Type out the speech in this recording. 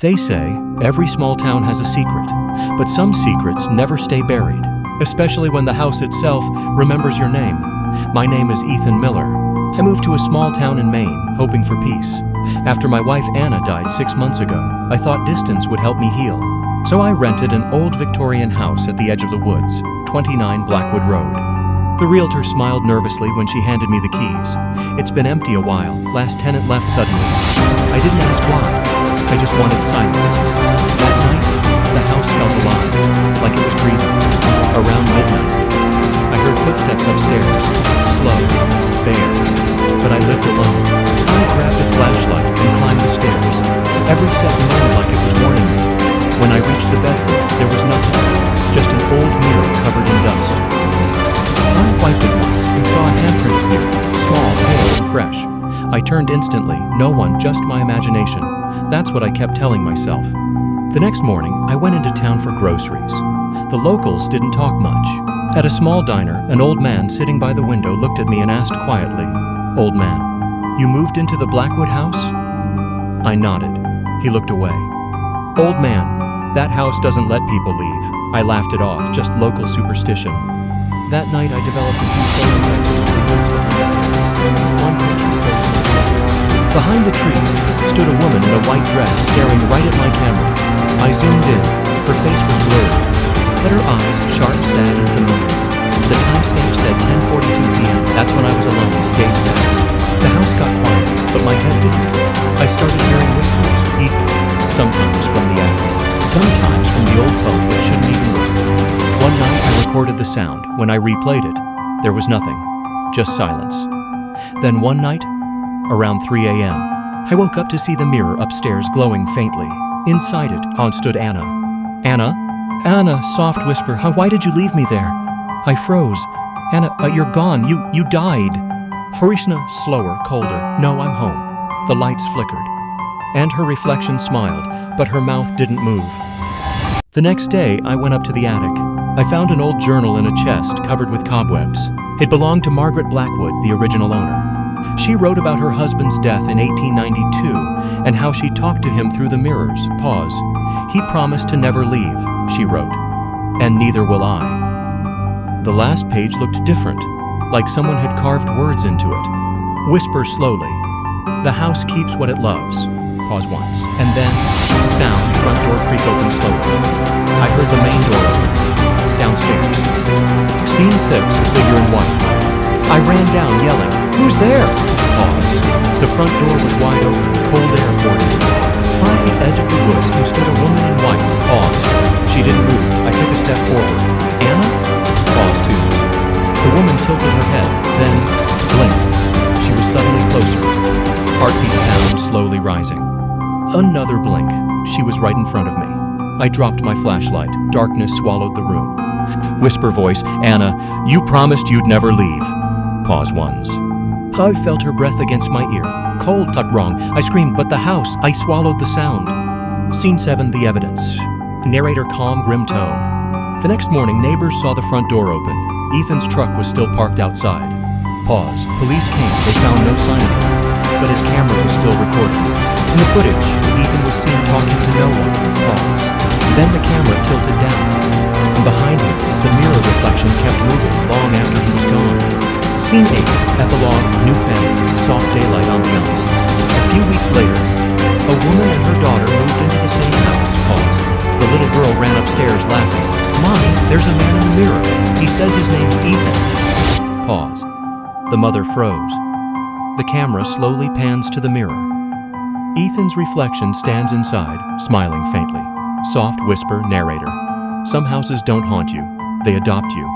They say every small town has a secret, but some secrets never stay buried, especially when the house itself remembers your name. My name is Ethan Miller. I moved to a small town in Maine, hoping for peace. After my wife Anna died 6 months ago, I thought distance would help me heal. So I rented an old Victorian house at the edge of the woods, 29 Blackwood Road. The realtor smiled nervously when she handed me the keys. It's been empty a while. Last tenant left suddenly. I didn't ask why. I just wanted silence. That night, the house felt alive, like it was breathing. Around midnight, I heard footsteps upstairs, slow, bare, but I lived alone. I grabbed a flashlight and climbed the stairs. Every step moaned like it was warning me. When I reached the bedroom, there was nothing, just an old mirror covered in dust. I wiped it once and saw a handprint appear, small, pale, and fresh. I turned instantly, no one, just my imagination. That's what I kept telling myself. The next morning, I went into town for groceries. The locals didn't talk much. At a small diner, an old man sitting by the window looked at me and asked quietly, "Old man, you moved into the Blackwood house?" I nodded. He looked away. "Old man, that house doesn't let people leave." I laughed it off, just local superstition. That night, I developed a few photos I took of the woods behind the house. One picture froze my blood. Behind the trees stood a woman in a white dress staring right at my camera. I zoomed in. Her face was blurred, but her eyes sharp, sad, and familiar. The timestamp said 10:42 p.m. That's when I was alone. Days passed. The house got quiet, but my head didn't. I started hearing whispers, Ethan, sometimes from the attic, sometimes from the old phone that shouldn't even work. One night I recorded the sound. When I replayed it, there was nothing, just silence. Then one night, around 3 a.m., I woke up to see the mirror upstairs glowing faintly. Inside it stood Anna. "Anna? Anna," soft whisper. "Why did you leave me there?" I froze. "Anna, you're gone. You died." Farishna, slower, colder. "No, I'm home." The lights flickered. And her reflection smiled, but her mouth didn't move. The next day, I went up to the attic. I found an old journal in a chest covered with cobwebs. It belonged to Margaret Blackwood, the original owner. She wrote about her husband's death in 1892 and how she talked to him through the mirrors. Pause. "He promised to never leave," she wrote, "and neither will I." The last page looked different, like someone had carved words into it. Whisper slowly. "The house keeps what it loves." Pause once. And then, sound, front door creak open slowly. I heard the main door open. Downstairs. Scene 6, a figure in white. I ran down, yelling, "Who's there?" Pause. The front door was wide open, cold air poured in. By the edge of the woods stood a woman in white. Pause. She didn't move. I took a step forward. "Anna?" Pause too. The woman tilted her head, then blinked. She was suddenly closer. Heartbeat sound slowly rising. Another blink. She was right in front of me. I dropped my flashlight. Darkness swallowed the room. Whisper voice, "Anna, you promised you'd never leave." Pause once. I felt her breath against my ear. Cold, not wrong. I screamed, "But the house!" I swallowed the sound. Scene 7, the evidence. Narrator calm, grim tone. The next morning, neighbors saw the front door open. Ethan's truck was still parked outside. Pause. Police came. They found no sign of him, but his camera was still recording. In the footage, Ethan was seen talking to no one. Pause. Then the camera tilted down, and behind him, the mirror reflection kept moving long after he was gone. Scene 8, epilogue, new family, soft daylight ambiance. A few weeks later, a woman and her daughter moved into the same house. Pause. The little girl ran upstairs laughing. "Mommy, there's a man in the mirror. He says his name's Ethan." Pause. The mother froze. The camera slowly pans to the mirror. Ethan's reflection stands inside, smiling faintly. Soft whisper, narrator. Some houses don't haunt you, they adopt you.